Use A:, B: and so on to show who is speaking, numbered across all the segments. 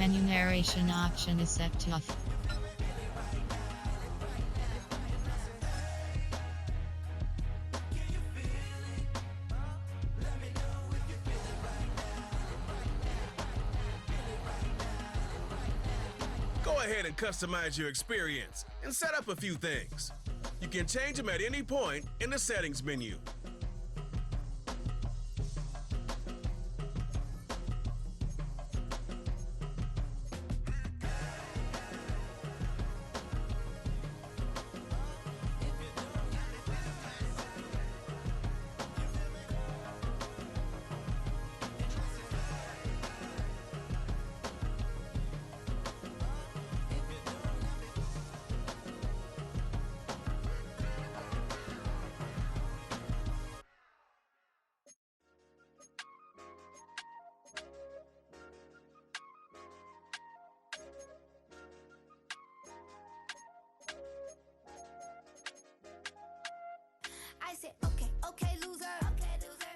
A: Menu narration option is set to off.
B: Go ahead and customize your experience and set up a few things. You can change them at any point in the settings menu.
C: I said, okay, okay, loser.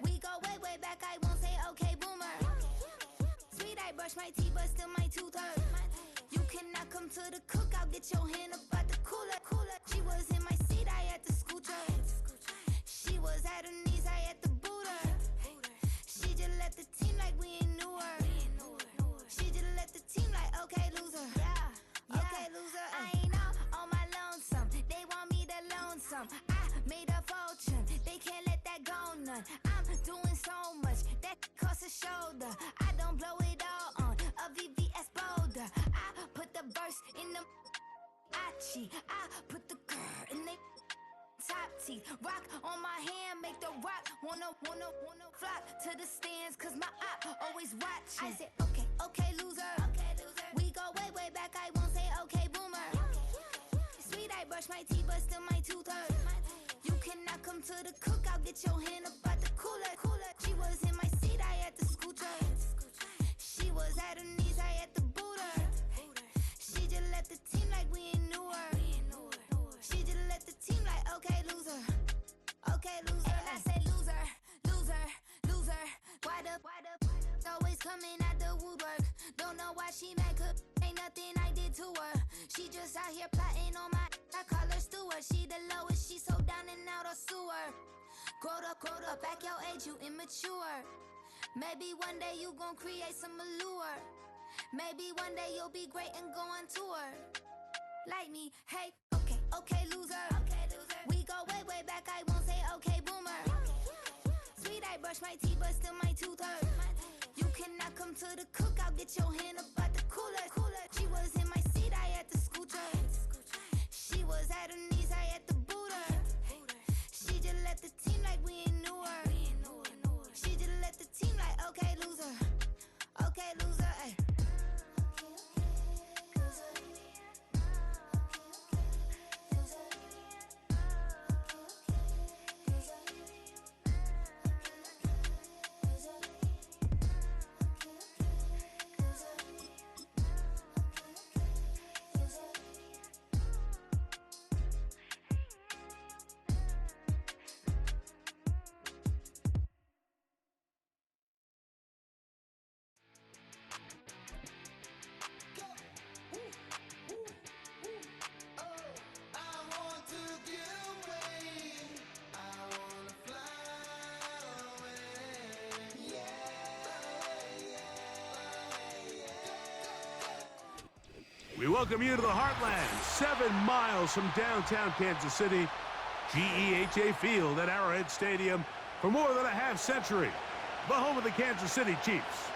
C: We go way, way back. I won't say okay, boomer. Sweet, I brush my teeth, but still my tooth hurt. You cannot come to the cookout. Get your hand up out the cooler. She was in my seat. I had to scoot her. She was at her knees. I had to boot her. She just left the team like we ain't knew her. She just left the team like okay, loser. Yeah, okay, loser. I ain't out on my lonesome. They want me to loan some. Made a fortune, they can't let that go none. I'm doing so much, that costs a shoulder. I don't blow it all on a VVS boulder. I put the verse in the Achi. I put the girl in the top teeth. Rock on my hand, make the rock wanna flock to the stands, cause my op always watching. I said, okay, okay, loser. We go way, way back, I won't say okay, boomer. Sweet, I brush my teeth, but still my tooth hurt. You cannot come to the cookout, get your hand up out the cooler. She was in my seat, I had to scoot her. She was at her knees, I had to boot her. She just left the team like we ain't knew her. She just left the team like, okay, loser. Okay, loser. And I say loser, loser, loser. Why the always coming out the woodwork? Don't know why she mad, cause ain't nothing I did to her. She just out here plotting on my, I call her steward. She the lowest, she so down and out of sewer. Growed up, back your age, you immature. Maybe one day you gon' create some allure. Maybe one day you'll be great and go on tour. Like me, hey, okay, okay, loser. We go way, way back, I won't say okay, boomer. Sweet, I brush my teeth, but still my tooth hurt. You cannot come to the cookout, get your hand up out the cooler. She was in my seat, I had to scoot her. She was at her knees, I had to boot her. She just left the team like we ain't knew her. She just left the team like, okay, loser. Okay, loser, ay.
D: We welcome you to the Heartland, 7 miles from downtown Kansas City, GEHA Field at Arrowhead Stadium for more than a half century, the home of the Kansas City Chiefs.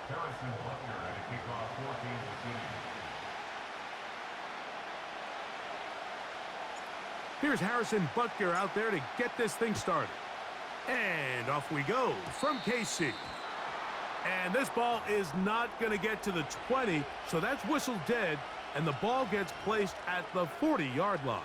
E: Harrison Butler at a kickoff for Kansas City.
D: Here's Harrison Butker out there to get this thing started. And off we go from KC. And this ball is not going to get to the 20, so that's whistled dead, and the ball gets placed at the 40-yard line.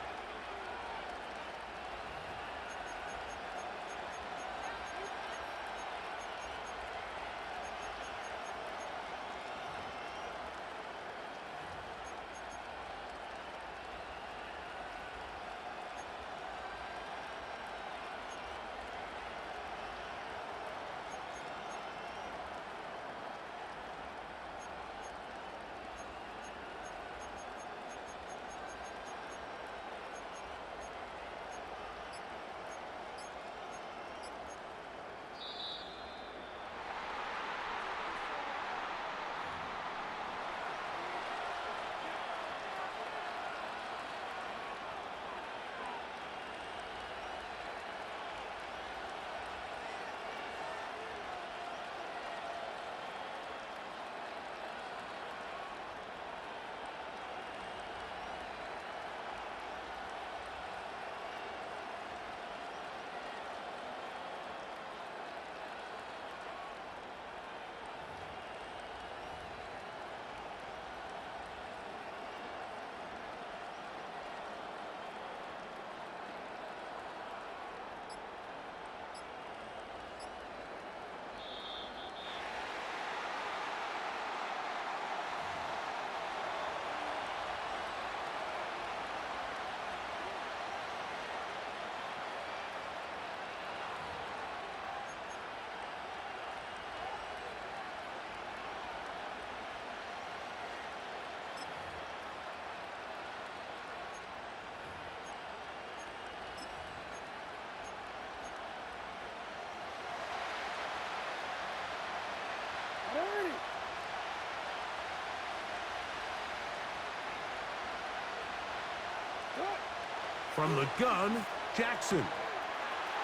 D: From the gun, Jackson.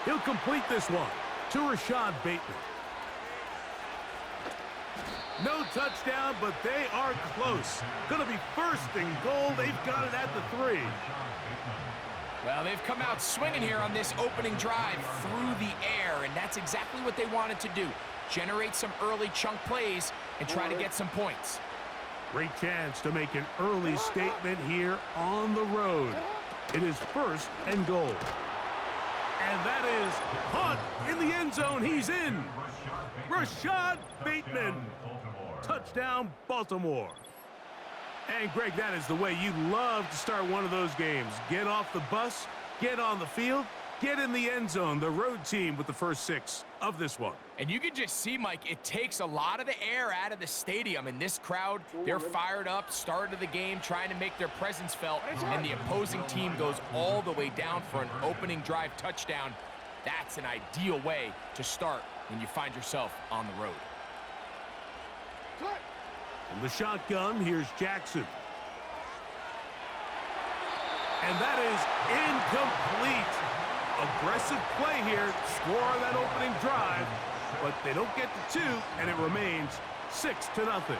D: He'll complete this one to Rashad Bateman. No touchdown, but they are close. Going to be first and goal. They've got it at the 3.
F: Well, they've come out swinging here on this opening drive through the air, and that's exactly what they wanted to do. Generate some early chunk plays and try to get some points.
D: Great chance to make an early statement here on the road. It is first and goal. And that is Hunt in the end zone. He's in. Rashad Bateman. Touchdown, Baltimore. And, Greg, that is the way you love to start one of those games. Get off the bus, get on the field, get in the end zone. The road team with the first 6 of this one.
F: And you can just see, Mike, it takes a lot of the air out of the stadium. And this crowd, they're fired up, start of the game, trying to make their presence felt. And the opposing team goes all the way down for an opening drive touchdown. That's an ideal way to start when you find yourself on the road.
D: From the shotgun, here's Jackson. And that is incomplete. Aggressive play here, score on that opening drive, but they don't get to 2, and it remains 6-0.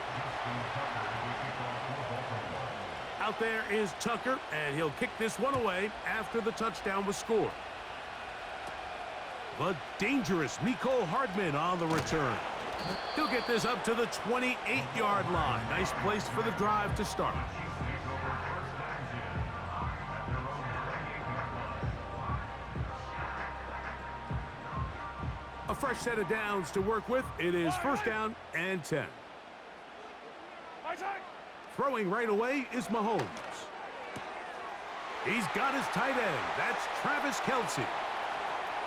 D: Out there is Tucker, and he'll kick this one away after the touchdown was scored. The dangerous Mecole Hardman on the return. He'll get this up to the 28-yard line. Nice place for the drive to start. A fresh set of downs to work with. It is first down and 10. Throwing right away is Mahomes. He's got his tight end. That's Travis Kelce.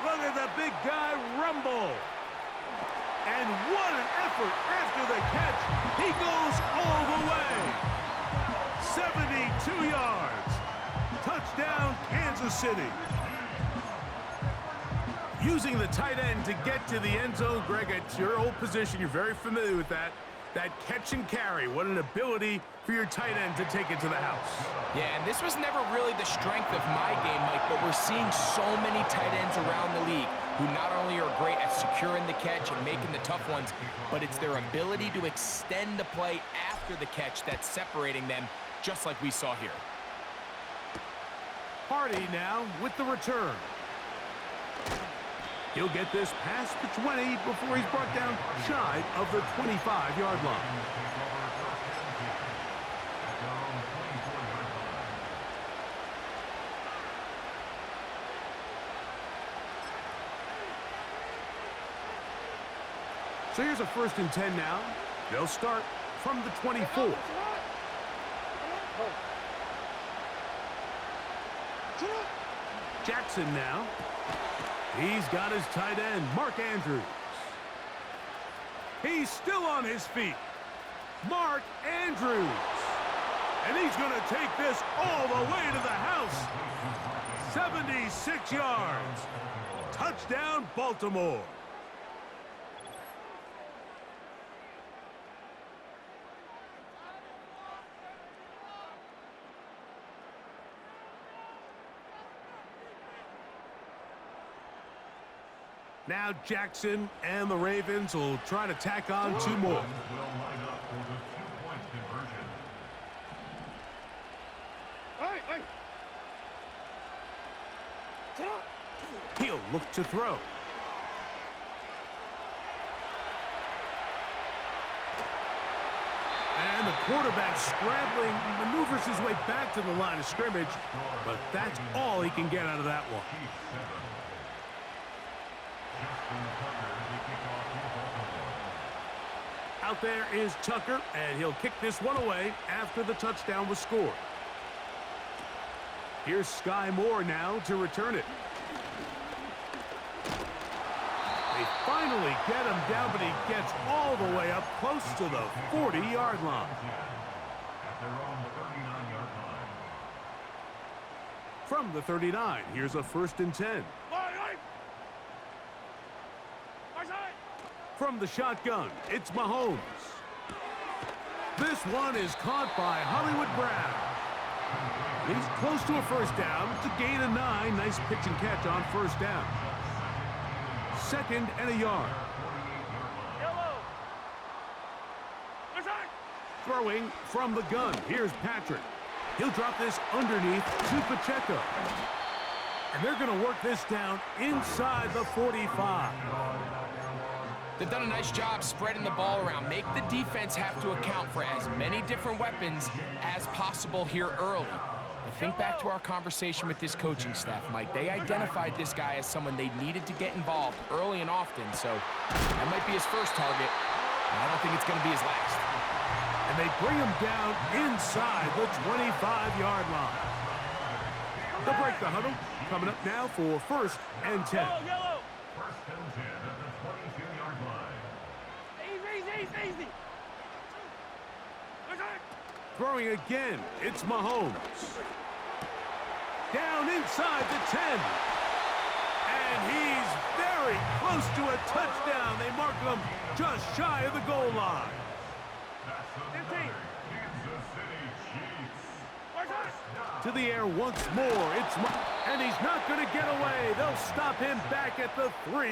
D: Look at the big guy rumble. And what an effort after the catch. He goes all the way. 72 yards. Touchdown, Kansas City. Using the tight end to get to the end zone, Greg, it's your old position. You're very familiar with that. That catch and carry. What an ability for your tight end to take it to the house.
F: Yeah, and this was never really the strength of my game, Mike, but we're seeing so many tight ends around the league who not only are great at securing the catch and making the tough ones, but it's their ability to extend the play after the catch that's separating them, just like we saw here.
D: Hardy now with the return. He'll get this past the 20 before he's brought down shy of the 25-yard line. So here's a first and 10 now. They'll start from the 24. Jackson now. He's got his tight end, Mark Andrews. He's still on his feet. Mark Andrews. And he's going to take this all the way to the house. 76 yards. Touchdown, Baltimore. Now Jackson and the Ravens will try to tack on 2 more. He'll look to throw. And the quarterback scrambling, maneuvers his way back to the line of scrimmage, but that's all he can get out of that one. Out there is Tucker, and he'll kick this one away after the touchdown was scored. Here's Sky Moore now to return it. They finally get him down, but he gets all the way up close to the 40-yard line. From the 39, here's a first and 10. From the shotgun, it's Mahomes. This one is caught by Hollywood Brown. He's close to a first down. It's a gain of 9. Nice pitch and catch on first down. 2nd and a yard. Throwing from the gun. Here's Patrick. He'll drop this underneath to Pacheco. And they're going to work this down inside the 45.
F: They've done a nice job spreading the ball around. Make the defense have to account for as many different weapons as possible here early. But think back to our conversation with this coaching staff, Mike. They identified this guy as someone they needed to get involved early and often. So that might be his first target, and I don't think it's going to be his last.
D: And they bring him down inside the 25-yard line. They'll break the huddle. Coming up now for 1st and 10.
E: First and 10 at the 22-yard line.
C: Easy.
D: Throwing again, it's Mahomes. Down inside the 10. And he's very close to a touchdown. They mark him just shy of the goal line.
E: That's another Kansas City Chiefs.
D: To the air once more. And he's not going to get away. They'll stop him back at the 3.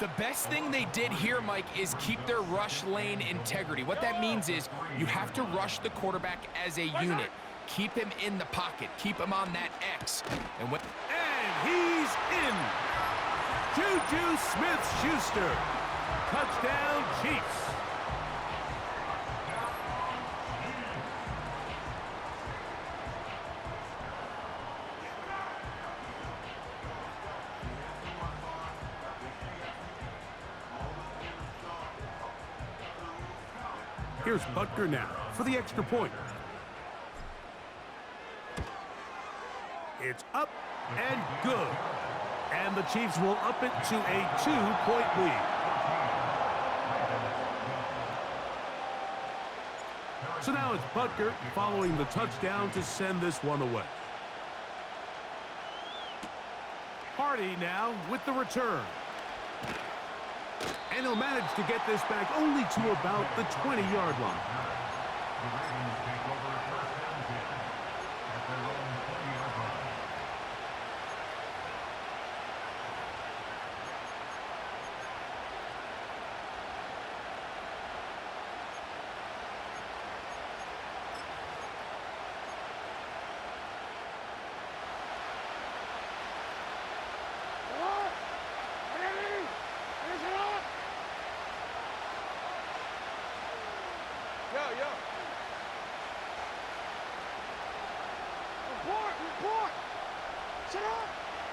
F: The best thing they did here, Mike, is keep their rush lane integrity. What that means is you have to rush the quarterback as a unit. Keep him in the pocket. Keep him on that X.
D: And he's in. Juju Smith-Schuster. Touchdown, Chiefs. Here's Butker now for the extra point. It's up and good. And the Chiefs will up it to a 2-point lead. So now it's Butker following the touchdown to send this one away. Hardy now with the return. And he'll manage to get this back only to about the 20-yard line.
E: The Ravens take over first and 10 at their own 20-yard line.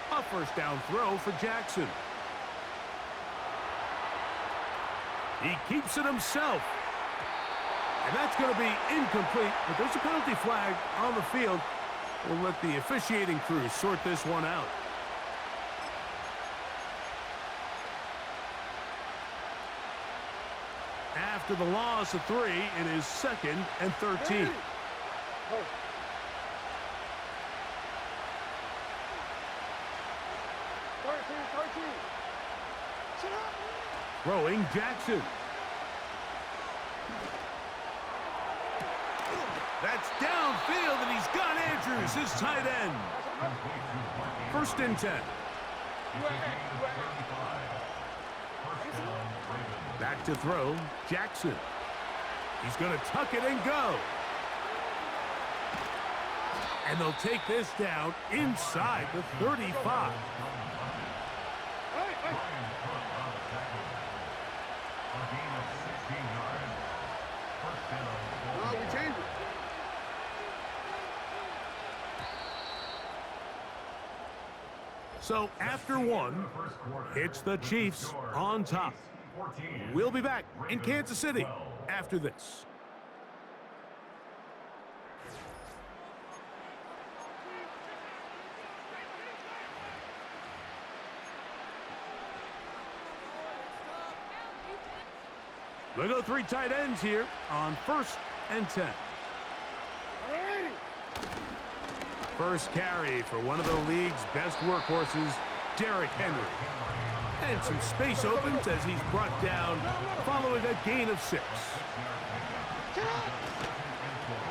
D: A first down throw for Jackson. He keeps it himself. And that's going to be incomplete, but there's a penalty flag on the field. We'll let the officiating crew sort this one out. After the loss of 3, it is 2nd and 13. Throwing Jackson. That's downfield, and he's got Andrews, his tight end. 1st and 10. Back to throw, Jackson. He's going to tuck it and go. And they'll take this down inside the 35. So after 1, it's the Chiefs on top. We'll be back in Kansas City after this. We'll go 3 tight ends here on 1st and 10. First carry for one of the league's best workhorses, Derrick Henry. And some space opens as he's brought down following a gain of 6.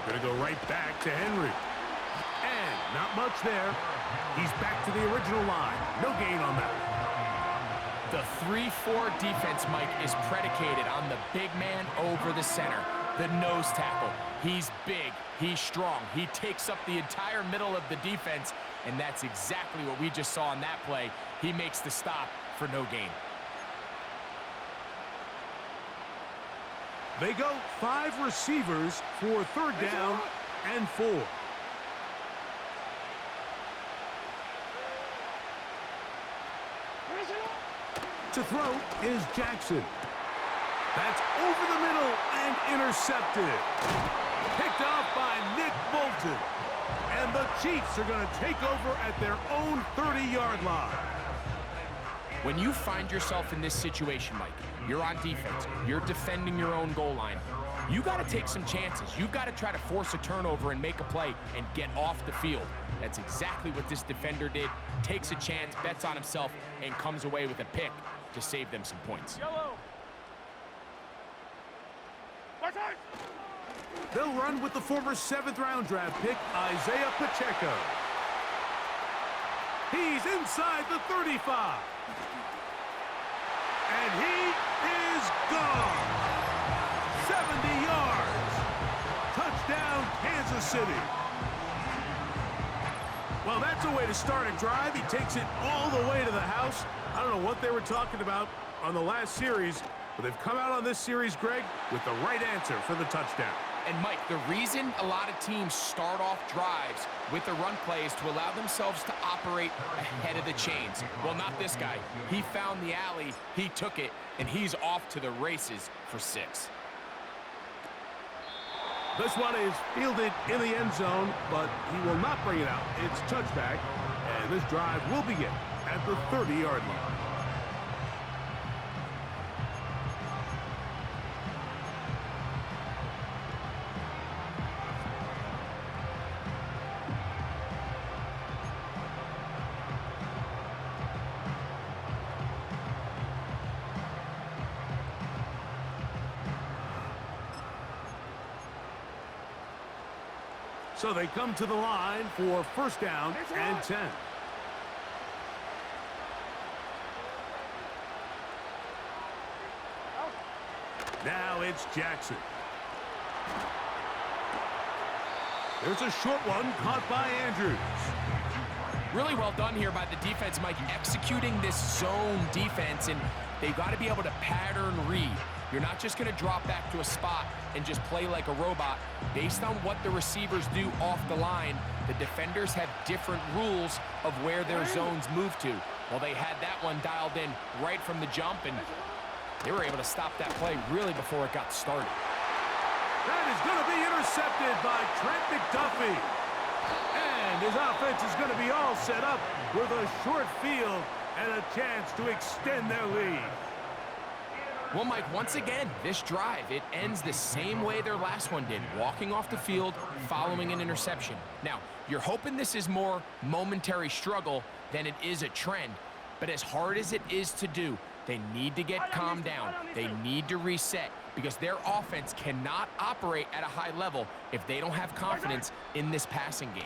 D: Gonna go right back to Henry. And not much there. He's back to the original line. No gain on that.
F: The 3-4 defense, Mike, is predicated on the big man over the center, the nose tackle. He's big, he's strong, he takes up the entire middle of the defense, and that's exactly what we just saw on that play. He makes the stop for no gain.
D: They go 5 receivers for 3rd down and 4. To throw is Jackson. That's over the middle and intercepted. Picked off by Nick Bolton. And the Chiefs are going to take over at their own 30-yard line.
F: When you find yourself in this situation, Mike, you're on defense, you're defending your own goal line, you got to take some chances. You've got to try to force a turnover and make a play and get off the field. That's exactly what this defender did. Takes a chance, bets on himself, and comes away with a pick to save them some points.
D: They'll run with the former 7th-round draft pick, Isaiah Pacheco. He's inside the 35. And he is gone. 70 yards. Touchdown, Kansas City. Well, that's a way to start a drive. He takes it all the way to the house. I don't know what they were talking about on the last series, but they've come out on this series, Greg, with the right answer for the touchdown.
F: And Mike, the reason a lot of teams start off drives with the run play is to allow themselves to operate ahead of the chains. Well, not this guy. He found the alley, he took it, and he's off to the races for 6.
D: This one is fielded in the end zone, but he will not bring it out. It's touchback, and this drive will begin at the 30-yard line. So they come to the line for 1st down and 10. Now it's Jackson. There's a short one caught by Andrews.
F: Really well done here by the defense, Mike, executing this zone defense, and they've got to be able to pattern read. You're not just going to drop back to a spot and just play like a robot. Based on what the receivers do off the line, the defenders have different rules of where their zones move to. Well, they had that one dialed in right from the jump, and they were able to stop that play really before it got started.
D: That is going to be intercepted by Trent McDuffie. And his offense is going to be all set up with a short field and a chance to extend their lead.
F: Well, Mike, once again, this drive, it ends the same way their last one did, walking off the field, following an interception. Now, you're hoping this is more momentary struggle than it is a trend, but as hard as it is to do, they need to get calmed down. They need to reset because their offense cannot operate at a high level if they don't have confidence in this passing game.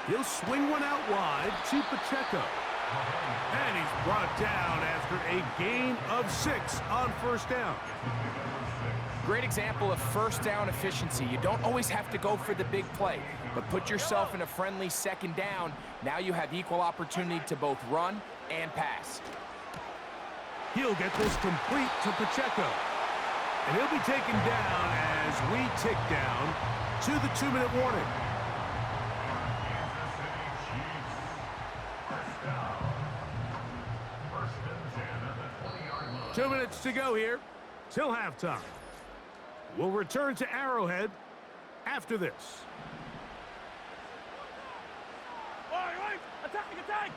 D: He'll swing one out wide to Pacheco. And he's brought down after a gain of 6 on 1st down.
F: Great example of 1st down efficiency. You don't always have to go for the big play, but put yourself in a friendly 2nd down. Now you have equal opportunity to both run and pass.
D: He'll get this complete to Pacheco. And he'll be taken down as we tick down to the 2-minute warning. 2 minutes to go here till halftime. We'll return to Arrowhead after this.
G: Attack!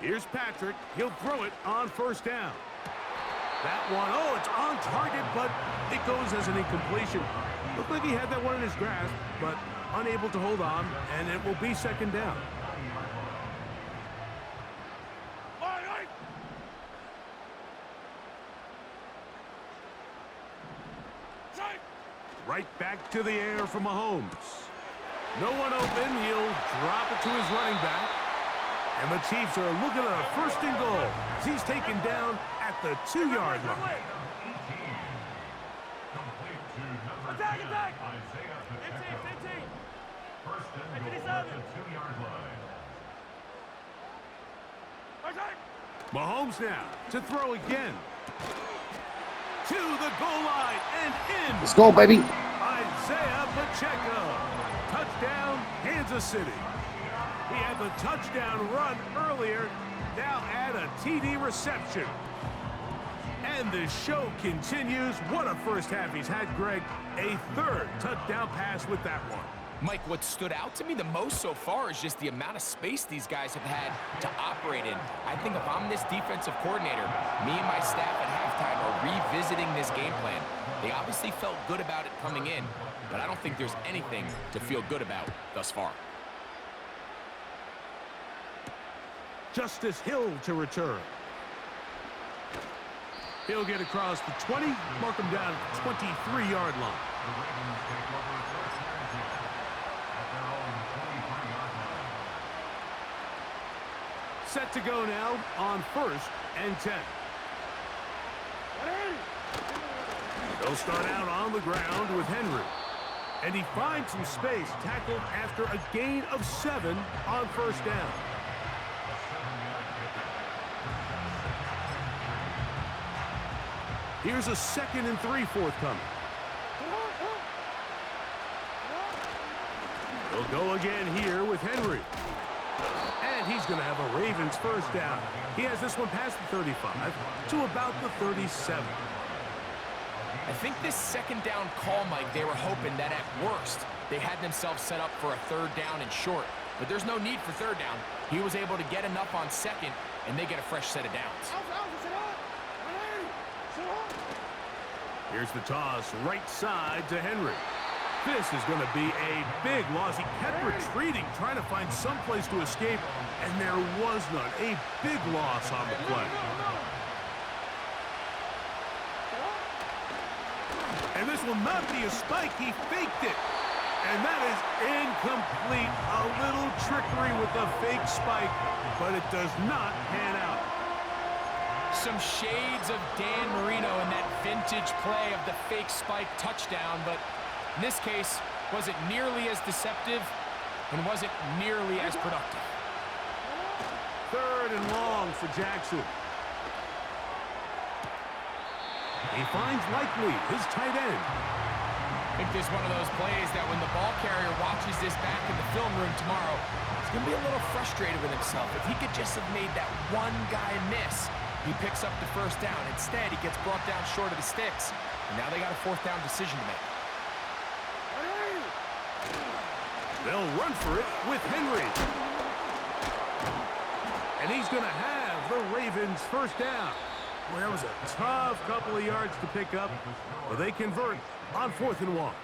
D: Here's Patrick. He'll throw it on 1st down. That one, oh, it's on target, but it goes as an incompletion. Looked like he had that one in his grasp, but unable to hold on, and it will be 2nd down. Right back to the air for Mahomes. No one open. He'll drop it to his running back. And the Chiefs are looking at a first and goal as he's taken down at the 2-yard line.
E: Attack, attack! Isaiah Pacheco. First and goal at the 2-yard line.
D: Mahomes now to throw again. To the goal line and in.
G: Let's go, baby.
D: Isaiah Pacheco. Touchdown, Kansas City. He had the touchdown run earlier. Now add a TD reception. And the show continues. What a first half he's had, Greg. A third touchdown pass with that one.
F: Mike, what stood out to me the most so far is just the amount of space these guys have had to operate in. I think if I'm this defensive coordinator, me and my staff at halftime are revisiting this game plan. They obviously felt good about it coming in, but I don't think there's anything to feel good about thus far.
D: Justice Hill to return. He'll get across the 20, mark him down at the 23-yard line.
E: The Ravens take over first and 10 at their own 23-yard line.
D: Set to go now on first and 10. They'll start out on the ground with Henry. And he finds some space, tackled after a gain of 7 on first down. Here's a 2nd and 3 forthcoming. They'll go again here with Henry. And he's going to have a Ravens first down. He has this one past the 35 to about the 37.
F: I think this second down call, Mike, they were hoping that at worst they had themselves set up for a third down and short. But there's no need for third down. He was able to get enough on second, and they get a fresh set of downs.
D: Here's the toss, right side to Henry. This is going to be a big loss. He kept retreating, trying to find some place to escape, and there was none. A big loss on the play. And this will not be a spike. He faked it. And that is incomplete. A little trickery with the fake spike, but it does not pan out.
F: Some shades of Dan Marino in that vintage play of the fake spike touchdown, but in this case, wasn't nearly as deceptive and wasn't nearly as productive.
D: 3rd and long for Jackson. He finds Likely, his tight end.
F: I think this is one of those plays that when the ball carrier watches this back in the film room tomorrow, he's going to be a little frustrated with himself. If he could just have made that one guy miss, he picks up the first down. Instead, he gets brought down short of the sticks. And now they got a 4th down decision to make.
D: They'll run for it with Henry. And he's going to have the Ravens first down. Boy, that was a tough couple of yards to pick up, but they convert on 4th and 1.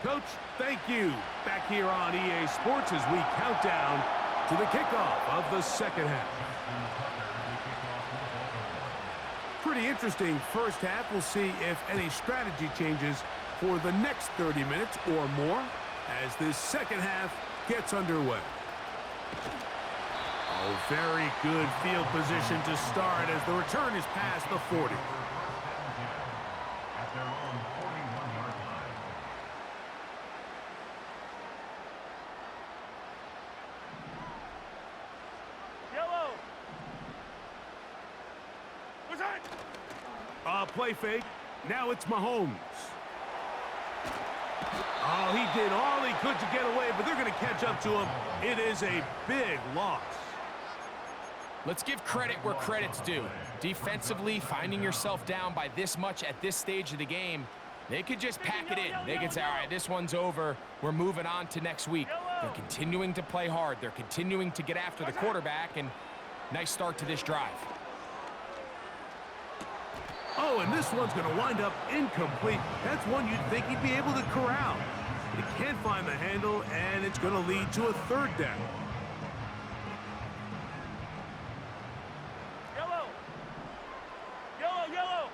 D: Coach, thank you. Back here on EA Sports as we count down to the kickoff of the second half. Pretty interesting first half. We'll see if any strategy changes for the next 30 minutes or more as this second half gets underway. Oh, very good field position to start as the return is past the 40.
E: At their own 41-yard line.
H: Yellow. What's that?
D: Play fake. Now it's Mahomes. Oh, he did all he could to get away, but they're going to catch up to him. It is a big loss.
F: Let's give credit where credit's due. Defensively, finding yourself down by this much at this stage of the game, they could just pack it in. They could say, all right, this one's over. We're moving on to next week. They're continuing to play hard. They're continuing to get after the quarterback, and nice start to this drive.
D: Oh, and this one's going to wind up incomplete. That's one you'd think he'd be able to corral. But he can't find the handle, and it's going to lead to a 3rd down.
H: Yellow. Yellow, yellow.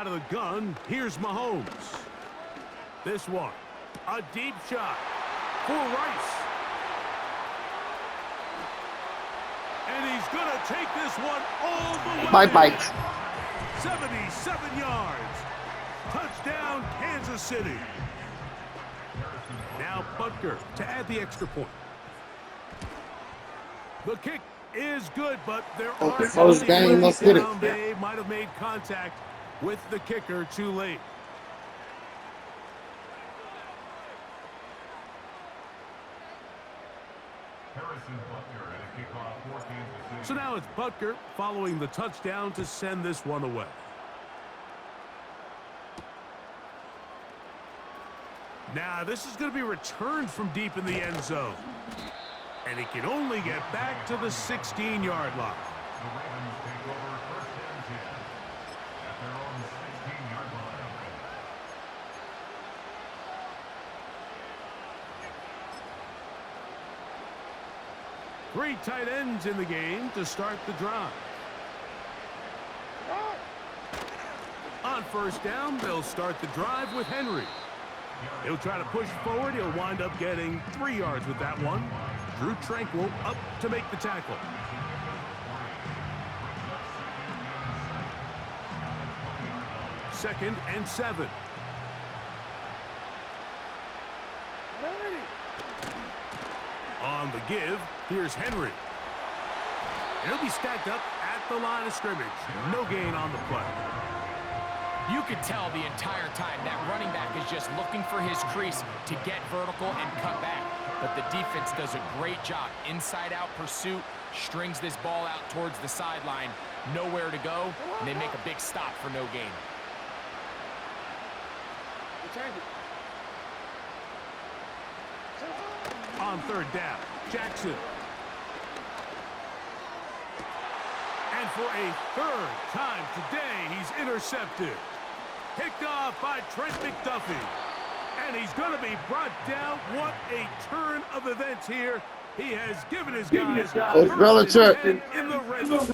D: Out of the gun, here's Mahomes. This one, a deep shot for Rice. And he's going to take this one all the way.
G: Bye-bye.
D: 77 yards. Touchdown, Kansas City. Now Butker to add the extra point. The kick is good, but there are
G: close game. Let's get it.
D: They might have made contact with the kicker too late. So now it's Butker following the touchdown to send this one away. Now this is going to be returned from deep in the end zone. And he can only get back to the 16-yard line.
E: The Ravens take over first and 10 at their own 16-yard line.
D: Three tight ends in the game to start the drive. On first down, they'll start the drive with Henry. He'll try to push forward. He'll wind up getting 3 yards with that one. Drew Tranquil up to make the tackle. Second and 7. On the give, here's Henry. He'll be stacked up at the line of scrimmage. No gain on the play.
F: You could tell the entire time that running back is just looking for his crease to get vertical and cut back. But the defense does a great job. Inside-out pursuit, strings this ball out towards the sideline. Nowhere to go, and they make a big stop for no gain.
D: On third down, Jackson. And for a third time today, he's intercepted. Picked off by Trent McDuffie. And he's going to be brought down. What a turn of events here. He has given his guys
G: Coach Belichick.
D: in the red zone.